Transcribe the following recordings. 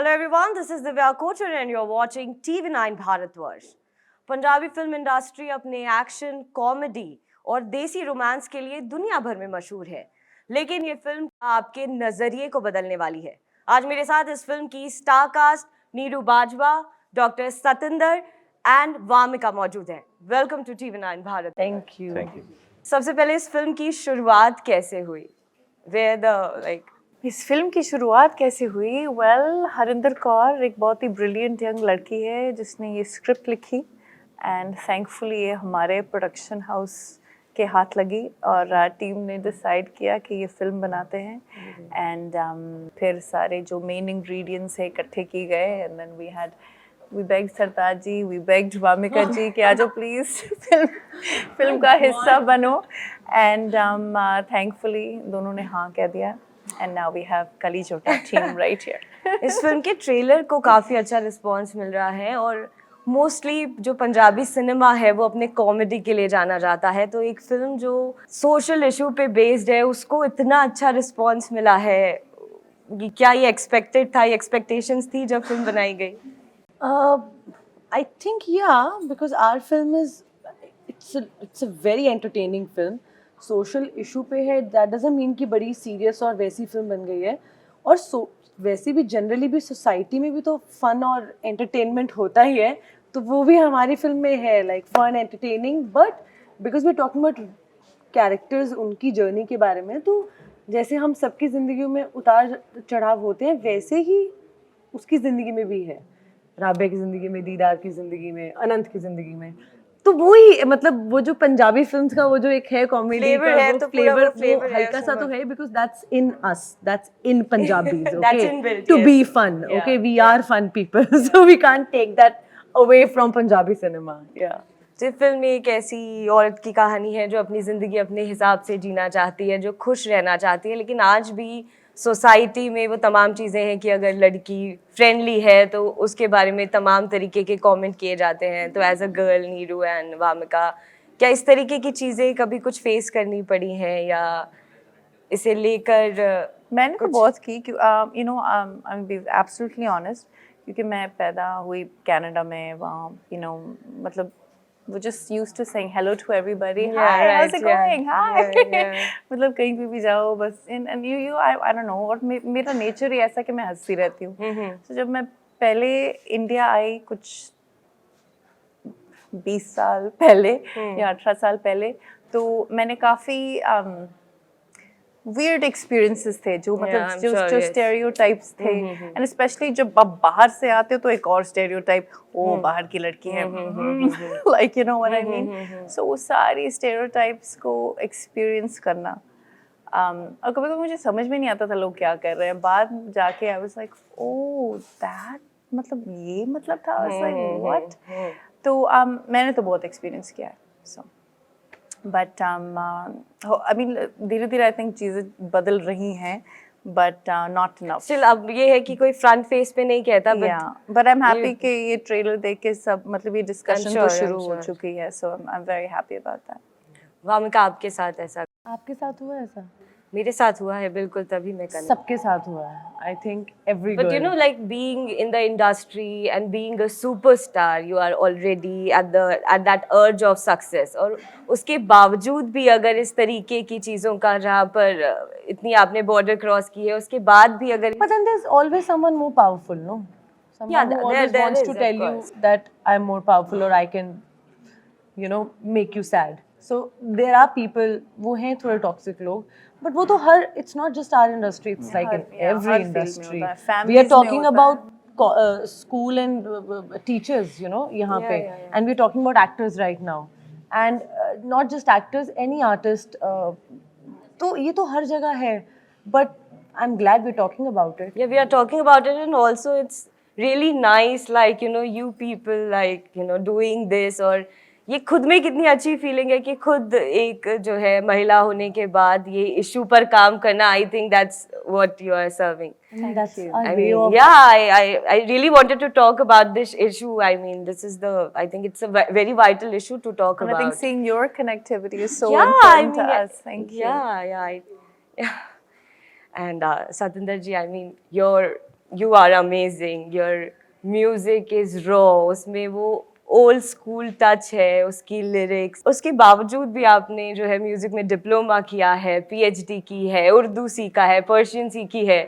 Hello everyone, this is Divya Kochar and you're watching TV9 Bharatvarsh. Punjabi film industry अपने action, comedy और देसी romance के लिए दुनिया भर में मशहूर है, लेकिन ये फिल्म आपके नजरिए को बदलने वाली है। आज मेरे साथ इस फिल्म की star cast Neeru Bajwa, doctor Satinder and Wamiqa मौजूद हैं। Welcome to TV9 Bharat. Thank you. सबसे पहले इस फिल्म की शुरुआत कैसे हुई? Where the इस फिल्म की शुरुआत कैसे हुई? हरिंदर कौर एक बहुत ही ब्रिलियंट यंग लड़की है जिसने ये स्क्रिप्ट लिखी एंड थैंकफुली ये हमारे प्रोडक्शन हाउस के हाथ लगी और टीम ने डिसाइड किया कि ये फिल्म बनाते हैं एंड फिर सारे जो मेन इंग्रेडिएंट्स है इकट्ठे किए गए and then we begged Sartaj ji, we begged Vamika ji कि आ जाओ प्लीज़ फिल्म का हिस्सा बनो एंड थैंकफुली दोनों ने हाँ कह दिया and now we have Kali Chota team right here. इस फिल्म के ट्रेलर को काफ़ी अच्छा रिस्पांस मिल रहा है और मोस्टली जो पंजाबी सिनेमा है वो अपने कॉमेडी के लिए जाना जाता है, तो एक फिल्म जो सोशल इशू पे बेस्ड है उसको इतना अच्छा रिस्पांस मिला है, क्या ये एक्सपेक्टेड था, ये एक्सपेक्टेशंस थी जब फिल्म बनाई गई? I think because our film it's a very entertaining film. Social issue पे है, दैट डजंट मीन कि बड़ी सीरियस और वैसी फिल्म बन गई है। और वैसे भी जनरली भी सोसाइटी में भी तो फन और एंटरटेनमेंट होता ही है, तो वो भी हमारी फिल्म में है, like fun entertaining, but because we talking about characters, उनकी जर्नी के बारे में, तो जैसे हम सबकी ज़िंदगी में उतार चढ़ाव होते हैं वैसे ही उसकी ज़िंदगी में भी है। राबे की ज़िंदगी में, दीदार की ज़िंदगी में, अनंत की ज़िंदगी में, तो वो ही मतलब वो जो पंजाबी फिल्म्स का वो जो एक है कॉमेडी का है, वो तो फ्लेवर हल्का सा तो है, because that's in us, that's in Punjabis, okay, to be fun, okay, we are fun people, so we can't take that away from Punjabi cinema. या तो फिल्म में एक ऐसी औरत की कहानी है जो अपनी ज़िंदगी अपने हिसाब से जीना चाहती है, जो खुश रहना चाहती है, लेकिन आज भी सोसाइटी में वो तमाम चीज़ें हैं कि अगर लड़की फ्रेंडली है तो उसके बारे में तमाम तरीके के कमेंट किए जाते हैं। तो as a girl Neeru and Wamiqa, क्या इस तरीके की चीज़ें कभी कुछ फेस करनी पड़ी हैं या इसे लेकर? मैंने तो बहुत की, you know, I am be absolutely honest, क्योंकि मैं पैदा हुई कनाडा में, वहाँ मतलब we just used to saying hello to everybody. Yeah, Hi, right, how's it going? Hi. Yeah. मतलब कहीं भी जाओ बस and I don't know, और मेरा नेचर ही ऐसा कि मैं हंसती रहती हूँ। तो जब मैं पहले इंडिया आई कुछ 20 साल पहले या 18 साल पहले, तो मैंने काफ़ी weird experiences थे जो मतलब जो stereotypes थे, and especially जब आप बाहर से आते हो तो एक और stereotype, ओ बाहर की लड़की है, like you know what I mean, so वो सारी stereotypes को experience करना, और कभी-कभी मुझे समझ में नहीं आता था लोग क्या कर रहे हैं, बाद में जाके I was like oh that मतलब ये मतलब था, I was like what, तो मैंने तो बहुत experience किया है, so बट आई मीन धीरे धीरे आई थिंक चीज़ें बदल रही हैं, बट नॉट इनफ स्टिल। अब ये है कि कोई फ्रंट फेस पे नहीं कहता, बट आई एम हैप्पी कि ये ट्रेलर देख के सब मतलब ये डिस्कशन तो शुरू हो चुकी है, so I am very happy about that. Vamika, आपके साथ ऐसा? आपके साथ हुआ ऐसा? मेरे साथ हुआ है, बिल्कुल, तभी मैं करना। सबके साथ हुआ है, I think every But you know, like being in the industry and being a superstar, you are already at that urge of success. और उसके बावजूद भी अगर इस तरीके की चीज़ों का, जहाँ पर इतनी आपने बॉर्डर क्रॉस की है, उसके बाद भी अगर But then there's always someone more powerful, no? Someone who always wants to tell you that I'm more powerful or I can, make you sad. So there are people, वो हैं थोड़े toxic लोग, but वो तो हर, it's not just our industry, it's like in every industry. We are talking about school and teachers, यहाँ पे, and we're talking about actors right now, and not just actors, any artist. तो ये तो हर जगह है, but I'm glad we're talking about it. Yeah, we are talking about it, and also it's really nice, like you people like doing this, और ये खुद में कितनी अच्छी फीलिंग है कि खुद एक जो है महिला होने के बाद ये इशू पर काम करना। I think that's what you are serving. That's I mean, yeah, I really wanted to talk about this issue. I mean, I think it's a very vital issue to talk about. I think seeing your connectivity is so important to us. Thank you. Yeah. And Satinder ji, I mean, your you are amazing, your music is raw, उसमें वो old school touch है, उसकी lyrics, उसके बावजूद भी आपने जो है म्यूजिक में डिप्लोमा किया है, पीएचडी की है, उर्दू सीखा है, पर्शियन सीखी है,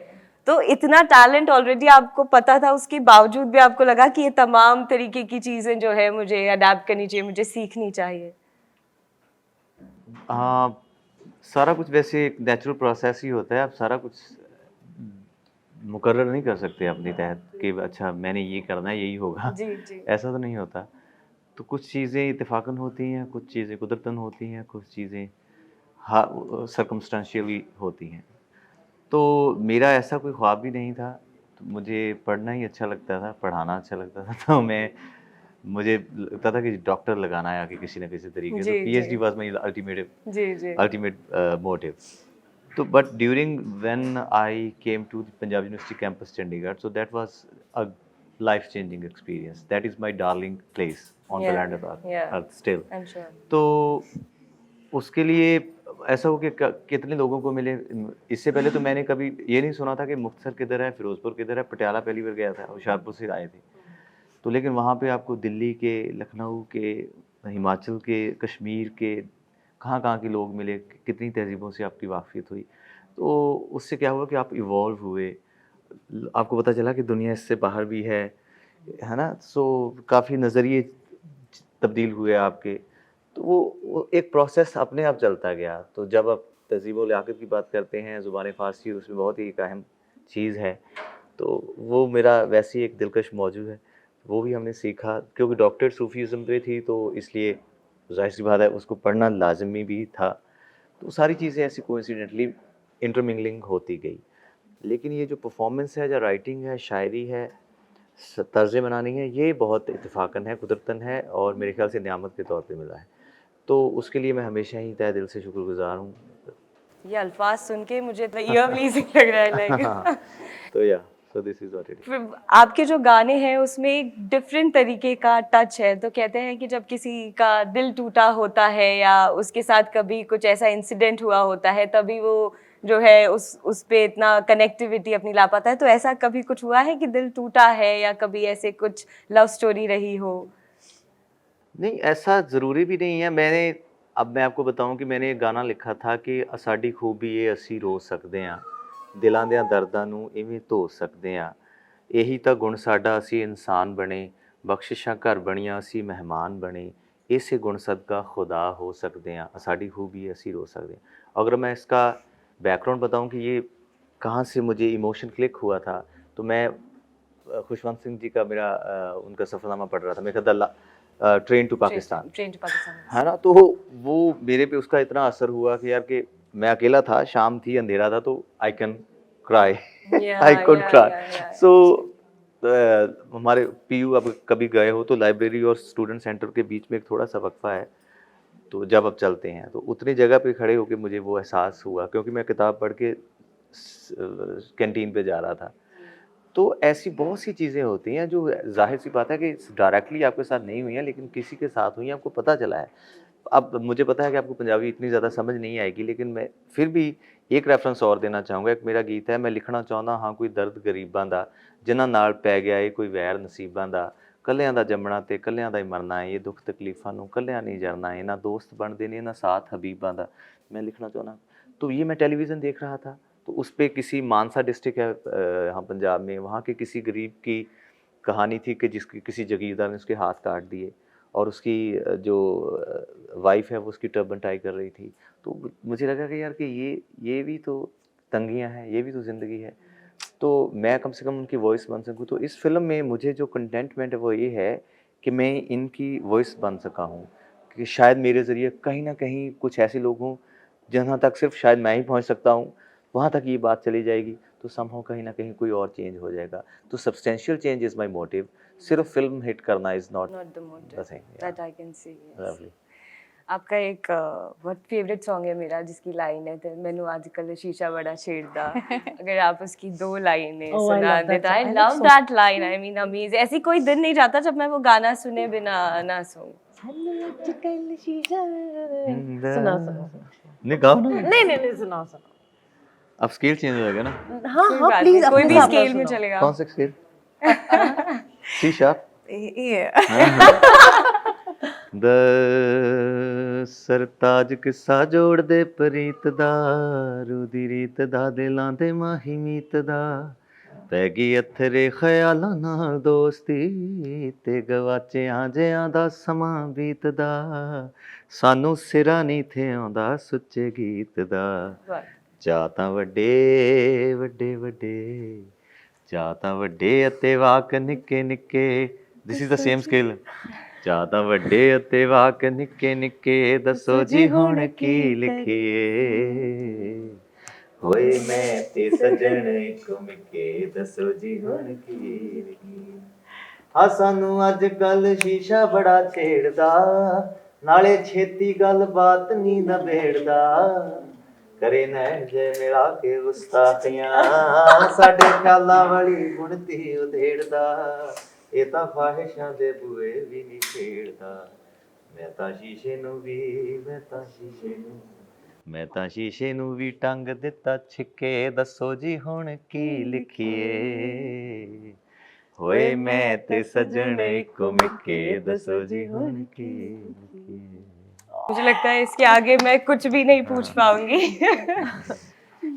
तो इतना टैलेंट ऑलरेडी आपको पता था, उसके बावजूद भी आपको लगा कि ये तमाम तरीके की चीज़ें जो है मुझे अडेप्ट करनी चाहिए, मुझे सीखनी चाहिए? हाँ, सारा कुछ वैसे एक नेचुरल प्रोसेस ही होता है। आप सारा कुछ मुकर्रर नहीं कर सकते अपने तहत कि अच्छा मैंने ये करना है, यही होगा। जी, जी। ऐसा तो नहीं होता। तो कुछ चीज़ें इत्तेफ़ाक़न होती हैं, कुछ चीज़ें कुदरतन होती हैं, कुछ चीज़ें सर्कमस्टेंशियली होती हैं। तो मेरा ऐसा कोई ख्वाब भी नहीं था। तो मुझे पढ़ना ही अच्छा लगता था, पढ़ाना अच्छा लगता था। तो मुझे लगता था कि डॉक्टर लगाना है आगे किसी न किसी तरीके से। जी, पीएचडी जी। वाज़ माई अल्टीमेट जी, जी। ultimate motive. So, but during when I came to the Punjab University campus Chandigarh, so that was a life-changing experience. That is my darling place on Yeah, planet Earth, yeah. Earth still. I'm sure. तो उसके लिए ऐसा हो कि कितने लोगों को मिले। इससे पहले तो मैंने कभी ये नहीं सुना था कि मुक्तसर किधर है, फिरोजपुर किधर है। पटियाला पहली बार गया था, होशियारपुर से आए थे। तो लेकिन वहाँ पे आपको दिल्ली के, लखनऊ के, हिमाचल के, कश्मीर के, कहाँ के लोग मिले, कितनी तहज़ीबों से आपकी वाक़फ़ियत हुई। तो उससे क्या हुआ कि आप इवॉल्व हुए, आपको पता चला कि दुनिया इससे बाहर भी है ना? सो काफ़ी नज़रिए तब्दील हुए आपके। तो वो एक प्रोसेस अपने आप चलता गया। तो जब आप तहज़ीब व लियाक़त की बात करते हैं, ज़ुबान फ़ारसी उसमें बहुत ही एक अहम चीज़ है। तो वो मेरा वैसे ही एक दिलकश मौजू है। वो भी हमने सीखा क्योंकि डॉक्टरेट सूफ़ीज़्म पे थी, तो इसलिए ज़ाहिर-सी बात है उसको पढ़ना लाज़मी भी था। तो सारी चीज़ें ऐसी कोइंसिडेंटली इंटरमिंगलिंग होती गई। लेकिन ये जो परफ़ॉर्मेंस है, या राइटिंग है, शायरी है, तर्ज़ बनानी है, ये बहुत इत्तेफ़ाक़न है, कुदरतन है और मेरे ख़्याल से नियामत के तौर पे मिला है। तो उसके लिए मैं हमेशा ही तहे दिल से शुक्रगुज़ार हूँ। ये अल्फाज सुन के मुझे तो ईयर प्लीजिंग लग रहा है लाइक। तो या so this is what it is. फिर आपके जो गाने हैं उसमें एक डिफरेंट तरीके का टच है, तो कहते हैं कि जब किसी का दिल टूटा होता है या उसके साथ कभी कुछ ऐसा इंसिडेंट हुआ होता है, तभी वो जो है उस पे इतना कनेक्टिविटी अपनी ला पाता है। तो ऐसा कभी कुछ हुआ है कि दिल टूटा है या कभी ऐसे कुछ लव स्टोरी रही हो? नहीं, ऐसा ज़रूरी भी नहीं है। अब मैं आपको बताऊँ कि मैंने एक गाना लिखा था कि साडी खूबी ये असी रो सकते हैं, दिलों दियां दर्दां नूं इवें धो सकते हैं, यही तो गुण साडा असी इंसान बने, बख्शिशां घर बणियां असी मेहमान बने, इसे गुण सदका खुदा हो सकते हैं, साडी खूबी असी रो सकते हैं। अगर मैं इसका बैकग्राउंड बताऊँ कि ये कहाँ से मुझे इमोशन क्लिक हुआ था, तो मैं खुशवंत सिंह जी का उनका सफ़रनामा पढ़ रहा था। मेरा ख्याल train to Pakistan, train to Pakistan. है ना? तो वो मेरे पे उसका इतना असर हुआ कि यार कि मैं अकेला था, शाम थी, अंधेरा था, तो I can cry, I could cry. So हमारे पीयू, अब कभी गए हो तो लाइब्रेरी और स्टूडेंट सेंटर के बीच में एक थोड़ा-सा वक़्फ़ा है। तो जब आप चलते हैं तो उतनी जगह पे खड़े होके मुझे वो एहसास हुआ, क्योंकि मैं किताब पढ़ के कैंटीन पे जा रहा था। तो ऐसी बहुत सी चीज़ें होती हैं जो ज़ाहिर-सी बात है कि डायरेक्टली आपके साथ नहीं हुई हैं, लेकिन किसी के साथ हुई हैं, आपको पता चला है। अब मुझे पता है कि आपको पंजाबी इतनी ज़्यादा समझ नहीं आएगी, लेकिन मैं फिर भी एक रेफरेंस और देना चाहूँगा। एक मेरा गीत है, मैं लिखना चाਹੁੰਦਾ ਹਾਂ ਕੋਈ ਦਰਦ ਗਰੀਬਾਂ ਦਾ, ਜਿਨ੍ਹਾਂ ਨਾਲ ਪੈ ਗਿਆ ਏ ਕੋਈ ਵੈਰ ਨਸੀਬਾਂ ਦਾ, ਕੱਲਿਆਂ ਦਾ ਜੰਮਣਾ ਤੇ ਕੱਲਿਆਂ ਦਾ ਹੀ ਮਰਨਾ ਹੈ, ਇਹ ਦੁੱਖ ਤਕਲੀਫਾਂ ਨੂੰ ਕੱਲਿਆਂ नहीं जरना है, ना दोस्त बनते ने ना साथ हबीबां दा, मैं लिखना चाहना। तो ये मैं टेलीविज़न देख रहा था, तो उस पे किसी मानसा डिस्ट्रिक्ट है यहाँ पंजाब में, वहाँ के किसी गरीब की कहानी थी कि जिसकी किसी जागीरदार ने उसके हाथ काट दिए और उसकी जो वाइफ है वो उसकी टर्बन टाई कर रही थी। तो मुझे लगा कि यार कि ये भी तो तंगियाँ हैं, ये भी तो ज़िंदगी है। तो मैं कम से कम उनकी वॉइस बन सकूँ। तो इस फ़िल्म में मुझे जो कंटेंटमेंट है वो ये है कि मैं इनकी वॉइस बन सका हूँ, कि शायद मेरे ज़रिए कहीं न कहीं कुछ ऐसे लोग हों जहाँ तक सिर्फ शायद मैं ही पहुँच सकता हूँ, वहाँ तक ये बात चली जाएगी, तो समहाउ कहीं न कहीं कोई और चेंज हो जाएगा। तो substantial change is my motive. सिर्फ फ़िल्म हिट करना is not Not the motive the thing. that I can see. Yes. Lovely. आपका एक बहुत फेवरेट सॉन्ग है मेरा, जिसकी लाइन है ते मैनू आजकल शीशा बड़ा छेड़दा। अगर आप उसकी 2 लाइनें Oh, I सुना love दे that तो आई song. I love love that line, I mean amazing. ऐसी कोई दिन नहीं जाता जब मैं वो गाना सुने बिना ना सोऊं। सुना नहीं गाओ ना। नहीं सुना। अब स्केल चेंज हो गया ना? हाँ कोई हाँ बात प्लीज नहीं, कोई अपने भी हिसाब से स्केल में सुनाओ। चलेगा। कौन सा scale? C sharp. The Sartaaj ਕਿੱਸਾ ਜੋੜਦੇ ਪ੍ਰੀਤ ਦਾ, ਰੂਦੀ ਰੀਤ ਦਾ ਦਿਲਾਂ ਦੇ ਮਾਹੀ ਮੀਤ ਦਾ, ਪੈ ਗਈ ਅਥਰੇ ਖਿਆਲਾਂ ਨਾਲ ਦੋਸਤੀ, ਤੇ ਗਵਾਚਿਆਂ ਜਿਆਂ ਦਾ ਸਮਾਂ ਬੀਤਦਾ, ਸਾਨੂੰ ਸਿਰਾ ਨਹੀਂ ਥੇ ਆਉਂਦਾ ਸੁੱਚੇ ਗੀਤ ਦਾ, ਜਾ ਤਾਂ ਵੱਡੇ ਵੱਡੇ ਵੱਡੇ, ਜਾ ਤਾਂ ਵੱਡੇ ਅਤੇ ਵਾਕ ਨਿੱਕੇ ਨਿੱਕੇ, this is the same scale, ਜਾ ਤਾਂ ਵੱਡੇ ਅਤੇ ਵਾਕ ਨਿੱਕੇ ਨਿੱਕੇ, ਦੱਸੋ ਜੀ ਹੁਣ ਕੀ ਲਿਖੀਏ, ਹੋਏ ਮੈਂ ਤੇ ਸਜਣ ਇੱਕ ਮਿੱਕੇ, ਦੱਸੋ ਜੀ ਹੁਣ ਕੀ ਲਿਖੀਏ। ਆ ਸਾਨੂੰ ਅੱਜ ਕੱਲ ਸ਼ੀਸ਼ਾ ਬੜਾ ਛੇੜਦਾ, ਨਾਲੇ ਛੇਤੀ ਗੱਲ ਬਾਤ ਨੀ ਨਬੇੜਦਾ, ਕਰੇ ਨੈਣ ਜੇ ਮਿਲਾ ਕੇ ਗੁਸਤਾਖੀਆਂ, ਸਾਡੇ ਖਿਆਲਾਂ ਵਾਲੀ ਗੁਣਤੀ ਉਧੇੜਦਾ, ਇਹ ਤਾਂ ਫਾਹਿਸ਼ਾਂ ਦੇ ਬੂਏ ਵੀ ਨਹੀਂ ਖੇੜਦਾ, ਮੈਂ ਤਾਂ ਸ਼ੀਸ਼ੇ ਨੂੰ ਵੀ, ਮੈਂ ਤਾਂ ਸ਼ੀਸ਼ੇ ਨੂੰ, ਮੈਂ ਤਾਂ ਸ਼ੀਸ਼ੇ ਨੂੰ ਵੀ ਟੰਗ ਦਿੱਤਾ ਛਿੱਕੇ, ਦੱਸੋ ਜੀ ਹੁਣ ਕੀ ਲਿਖੀਏ, ਹੋਏ ਮੈਂ ਤੇ ਸੱਜਣ ਇੱਕੋ ਮਿੱਕੇ, ਦੱਸੋ ਜੀ ਹੁਣ ਕੀ ਲਿਖੀਏ। मुझे लगता है इसके आगे मैं कुछ भी नहीं पूछ पाऊंगी।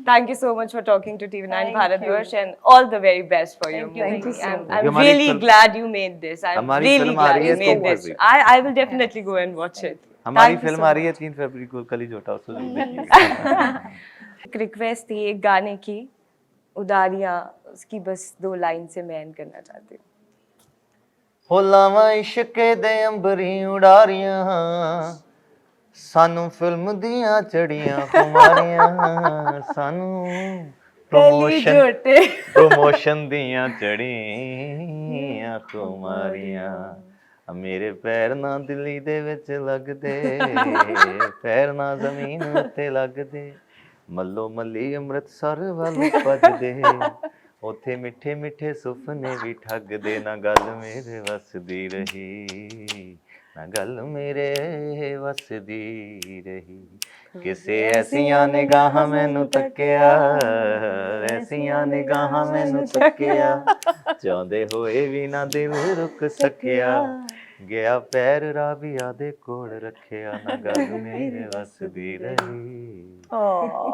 Thank you so much for talking to TV9 Bharatvarsh and all the very best for your movie. Thank you so much. I'm हमारी really film- glad you made this. I'm हमारी really फिल्म आ glad रही you है made तो this. फिर I will definitely go and watch it. हमारी Thank you film so आ रही है 3 फरवरी को, कल ही जोटा उसको जरूर देखिएगा। एक रिक्वेस्ट थी एक गाने की, उदारियां, उसकी बस 2 लाइन से मैं end करना चाहती हूँ। ਹੋ ਲਾਵਾਂ ਇਸ਼ਕੇ ਦੇ ਅੰਬਰੀ ਉਡਾਰੀਆਂ, ਸਾਨੂੰ ਫਿਲਮ ਦੀਆਂ ਚੜੀਆਂ ਖੁਮਾਰੀਆਂ, ਸਾਨੂੰ ਪ੍ਰੋਮੋਸ਼ਨ ਦੀਆਂ ਚੜੀਆਂ ਖੁਮਾਰੀਆਂ, ਮੇਰੇ ਪੈਰ ਨਾ ਦਿੱਲੀ ਦੇ ਵਿੱਚ ਲੱਗਦੇ, ਪੈਰ ਨਾ ਜ਼ਮੀਨ ਉੱਤੇ ਲੱਗਦੇ, ਮੱਲੋ ਮੱਲੀ ਅੰਮ੍ਰਿਤਸਰ ਵੱਲ ਭੱਜਦੇ, ਉੱਥੇ ਮਿੱਠੇ ਮਿੱਠੇ ਸੁਪਨੇ ਵੀ ਠੱਗਦੇ, ਨਾ ਗੱਲ ਮੇਰੇ ਵੱਸਦੀ ਰਹੀ, ਨਾ ਗੱਲ ਮੇਰੇ ਵੱਸਦੀ ਰਹੀ, ਕਿਸੇ ਐਸੀਆਂ ਨਿਗਾਹਾਂ ਮੈਨੂੰ ਤੱਕਿਆ, ਐਸੀਆਂ ਨਿਗਾਹਾਂ ਮੈਨੂੰ ਤੱਕਿਆ, ਚਾਹੁੰਦੇ ਹੋਏ ਵੀ ਨਾ ਦਿਲ ਰੁਕ ਸਕਿਆ, ਗਿਆ ਪੈਰ ਰਾਬੀਆ ਦੇ ਕੋਲ ਰੱਖਿਆ, ਨਾ ਗੱਲ ਮੇਰੇ ਵੱਸਦੀ ਰਹੀ।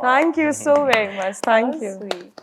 Thank you so very much. Thank you. Sweet.